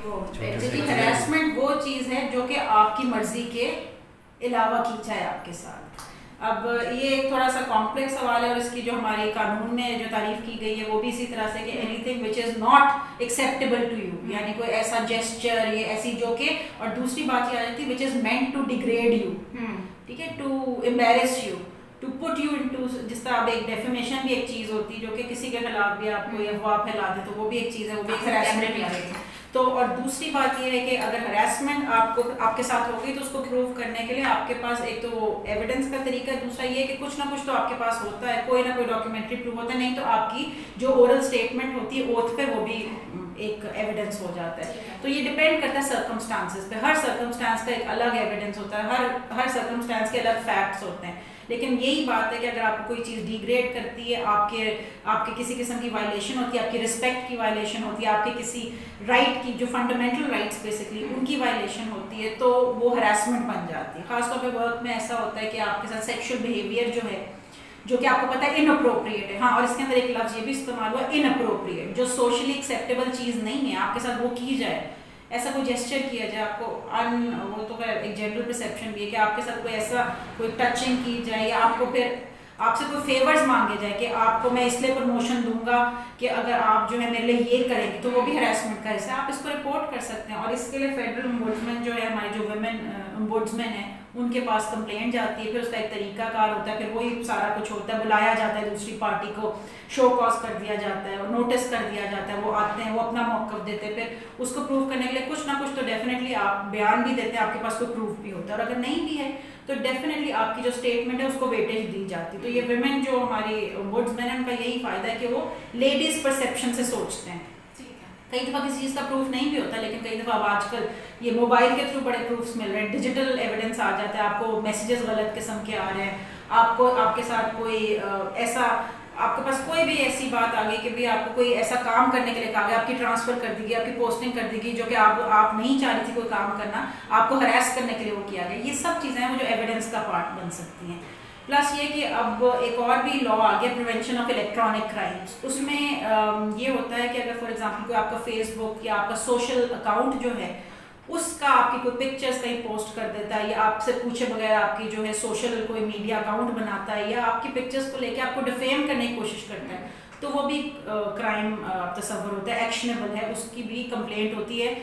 वो actually harassment वो चीज़ है जो कि आपकी मर्जी के अलावा की जाए आपके साथ। अब ये एक थोड़ा सा कॉम्प्लेक्स सवाल है और इसकी जो हमारे कानून में जो तारीफ की गई है वो भी इसी तरह से कि anything which is not acceptable to you, यानी कोई ऐसा जेस्चर ये ऐसी जो कि, और दूसरी बात ये आ जाती है which is meant to degrade you, ठीक है, to embarrass you, to put you into, जिस तरह अब एक डेफेमेशन भी एक चीज़ होती है जो कि किसी के खिलाफ भी आप कोई अफवाह फैला दे तो वो भी एक चीज़ है, वो भी एक हरासमेंट है। तो और दूसरी बात ये है कि अगर हरासमेंट आपको आपके साथ होगी तो उसको प्रूव करने के लिए आपके पास एक तो एविडेंस का तरीका है, दूसरा ये है कि कुछ ना कुछ तो आपके पास होता है, कोई ना कोई डॉक्यूमेंट्री प्रूफ होता है, नहीं तो आपकी जो ओरल स्टेटमेंट होती है ओथ पे वो भी एक एविडेंस हो जाता है। तो ये डिपेंड करता है सर्कमस्टांसेस पे, हर सर्कमस्टांस का एक अलग एविडेंस होता है, हर सर्कमस्टांस के अलग फैक्ट्स होते हैं। लेकिन यही बात है कि अगर आपको कोई चीज़ डिग्रेड करती है, आपके किसी किस्म की वायलेशन होती है, आपकी रिस्पेक्ट की वायलेशन होती है, आपके किसी राइट की जो फंडामेंटल राइट्स बेसिकली उनकी वायलेशन होती है तो वो हरासमेंट बन जाती है। खासतौर पे वर्क में ऐसा होता है कि आपके साथ सेक्सुअल बिहेवियर जो है जो कि आपको पता है इनअप्रोप्रिएट है, हाँ, और इसके अंदर एक लफ्ज़ ये भी इस्तेमाल हुआ इनअप्रोप्रिएट, जो सोशली एक्सेप्टेबल चीज़ नहीं है आपके साथ वो की जाए, ऐसा कोई जेस्चर किया जाए आपको वो तो एक जनरल परसेप्शन भी है कि आपके साथ कोई ऐसा कोई टचिंग की जाए या आपको फिर आपसे कोई फेवर्स मांगे जाए कि आपको मैं इसलिए प्रमोशन दूंगा कि अगर आप जो है मेरे लिए ये करेंगे, तो वो भी हरासमेंट का हिस्सा है। आप इसको रिपोर्ट कर सकते हैं और इसके लिए फेडरल ओम्बुड्समैन जो है, हमारे जो वुमेन ओम्बुड्समैन है उनके पास कंप्लेंट जाती है, फिर उसका एक तरीकाकार होता है, फिर वही सारा कुछ होता है, बुलाया जाता है दूसरी पार्टी को, शो कॉज कर दिया जाता है और नोटिस कर दिया जाता है, वो आते हैं, वो अपना मौक़िफ़ देते हैं, फिर उसको प्रूव करने के लिए कुछ ना कुछ तो डेफिनेटली आप बयान भी देते हैं, आपके पास कोई प्रूफ भी होता है, और अगर नहीं भी है तो डेफिनेटली आपकी जो स्टेटमेंट है उसको वेटेज दी जाती है। तो ये वुमेन जो हमारी ओम्बुड्समैन है उनका यही फ़ायदा है कि वो लेडीज़ परसेप्शन से सोचते हैं। कई दफ़ा किसी चीज़ का प्रूफ नहीं भी होता, लेकिन कई दफ़ा अब आजकल ये मोबाइल के थ्रू बड़े प्रूफ्स मिल रहे हैं, डिजिटल एविडेंस आ जाता है, आपको मैसेजेस गलत किस्म के आ रहे हैं, आपको आपके साथ कोई ऐसा आपके पास कोई भी ऐसी बात आ गई कि भाई आपको कोई ऐसा काम करने के लिए कहा गया, आपकी ट्रांसफ़र कर दी गई, आपकी पोस्टिंग कर दी गई जो कि आप नहीं चाह रही थी कोई काम करना, आपको हरास करने के लिए वो किया गया, ये सब चीज़ें हैं वो जो एविडेंस का पार्ट बन सकती हैं। प्लस ये कि अब एक और भी लॉ आ गया, प्रिवेंशन ऑफ इलेक्ट्रॉनिक क्राइम्स। उसमें ये होता है कि अगर फॉर एग्जांपल कोई आपका फेसबुक या आपका सोशल अकाउंट जो है उसका आपकी कोई पिक्चर्स कहीं पोस्ट कर देता है या आपसे पूछे बगैर आपकी जो है सोशल कोई मीडिया अकाउंट बनाता है या आपकी पिक्चर्स को लेके आपको डिफेम करने की कोशिश करता है, तो वो भी क्राइम तस्वर होता है, एक्शनेबल है, उसकी भी कंप्लेंट होती है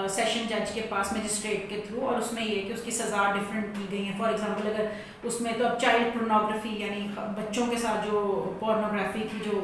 सेशन जज के पास मजिस्ट्रेट के थ्रू, और उसमें ये कि उसकी सज़ा डिफरेंट की गई है। फॉर एग्जांपल अगर उसमें तो अब चाइल्ड पोर्नोग्राफी यानी बच्चों के साथ जो पोर्नोग्राफी की जो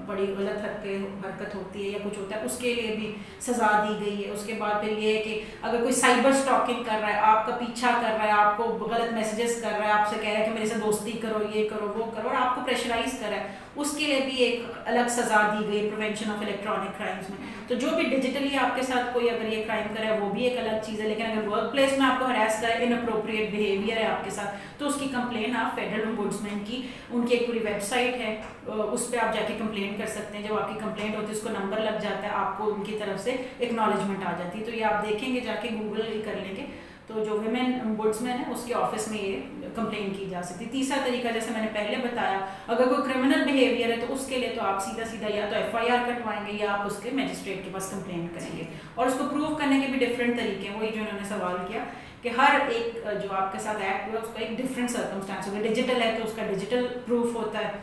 बड़ी गलत हरकत होती है या कुछ होता है उसके लिए भी सज़ा दी गई है। उसके बाद फिर ये है कि अगर कोई साइबर स्टॉकिंग कर रहा है, आपका पीछा कर रहा है, आपको गलत मैसेजेस कर रहा है, आपसे कह रहा है कि मेरे से दोस्ती करो, ये करो, वो करो, और आपको प्रेशराइज कर रहा है, उसके लिए भी एक अलग सज़ा दी गई प्रिवेंशन ऑफ इलेक्ट्रॉनिक क्राइम्स में। तो जो भी डिजिटली आपके साथ कोई अगर ये क्राइम करे वो भी एक अलग चीज़ है, लेकिन अगर वर्क प्लेस में आपको हरास करे, इनअप्रोप्रिएट बिहेवियर है आपके साथ, तो उसकी कंप्लेन आप फेडरल ओम्बुड्समैन की उनकी एक पूरी वेबसाइट है उस पर आप जाके कंप्लेंट कर सकते हैं। जब आपकी कंप्लेंट होती है उसको नंबर लग जाता है, आपको उनकी तरफ से एक्नॉलेजमेंट आ जाती है। तो ये आप देखेंगे जाके गूगल कर लेंगे तो जो वुमेन ओम्बुड्समैन है उसके ऑफिस में ये कंप्लेन की जा सकती है। तीसरा तरीका जैसे मैंने पहले बताया, अगर कोई क्रिमिनल बिहेवियर है तो उसके लिए तो आप सीधा सीधा या तो FIR कटवाएंगे या आप उसके मजिस्ट्रेट के पास कंप्लेन करेंगे, और उसको प्रूव करने के भी डिफरेंट तरीके हैं। वही जो इन्होंने सवाल किया कि हर एक जो आपके साथ एक्ट हुआ उसका एक डिफरेंट सर्कमस्टांस होगा। डिजिटल है तो उसका डिजिटल प्रूफ होता है,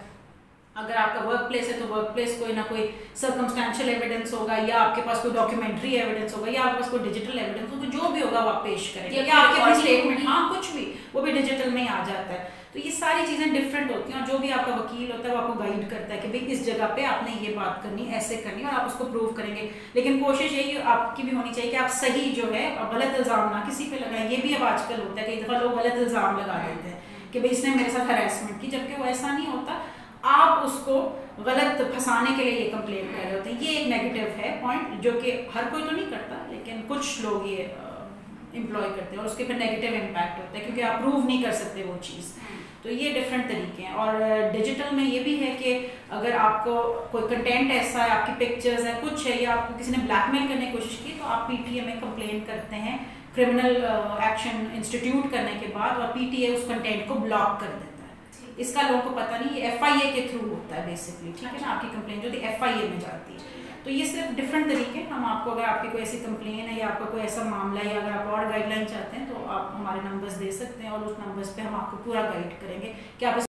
अगर आपका वर्क प्लेस है तो वर्क प्लेस कोई ना कोई सर्कमस्टेंशियल एविडेंस होगा, या आपके पास कोई डॉक्यूमेंट्री एविडेंस होगा, या आपके पास कोई डिजिटल एविडेंस होगा, जो भी होगा वो आप पेश करेंगे, या आपके पास स्टेटमेंट, हाँ कुछ भी, वो भी डिजिटल में ही आ जाता है। तो ये सारी चीज़ें डिफरेंट होती हैं, और जो भी आपका वकील होता है वो आपको गाइड करता है कि भाई इस जगह पे आपने ये बात करनी, ऐसे करनी, और आप उसको प्रूव करेंगे। लेकिन कोशिश यही आपकी भी होनी चाहिए कि आप सही जो है गलत इल्ज़ाम ना किसी पे लगाएं। ये भी अब आजकल होता है, कई दफ़ा लोग गलत इल्ज़ाम लगा देते हैं कि भाई इसने मेरे साथ हरासमेंट की, जबकि वो ऐसा नहीं होता, आप उसको गलत फंसाने के लिए ये कंप्लेन कर रहे होते हैं। ये एक नेगेटिव है पॉइंट जो कि हर कोई तो नहीं करता, लेकिन कुछ लोग ये एम्प्लॉय करते हैं और उसके फिर नेगेटिव इम्पैक्ट होता है क्योंकि आप प्रूव नहीं कर सकते वो चीज़। तो ये डिफरेंट तरीके हैं। और डिजिटल में ये भी है कि अगर आपको कोई कंटेंट ऐसा है, आपकी पिक्चर्स है, कुछ है, या आपको किसी ने ब्लैकमेल करने की कोशिश की, तो आप PTA में कंप्लेन करते हैं क्रिमिनल एक्शन इंस्टीट्यूट करने के बाद, और PTA उस कंटेंट को ब्लॉक कर देता है। इसका लोगों को पता नहीं, ये FIA के थ्रू होता है बेसिकली, ठीक है ना। आपकी कंप्लेन जो FIA में जाती है, तो ये सिर्फ डिफरेंट तरीके हम आपको, अगर आपकी कोई ऐसी कंप्लेन है या आपका कोई ऐसा मामला है या अगर आप और गाइडलाइन चाहते हैं तो आप हमारे नंबर्स दे सकते हैं और उस नंबर्स पे हम आपको पूरा गाइड करेंगे कि आप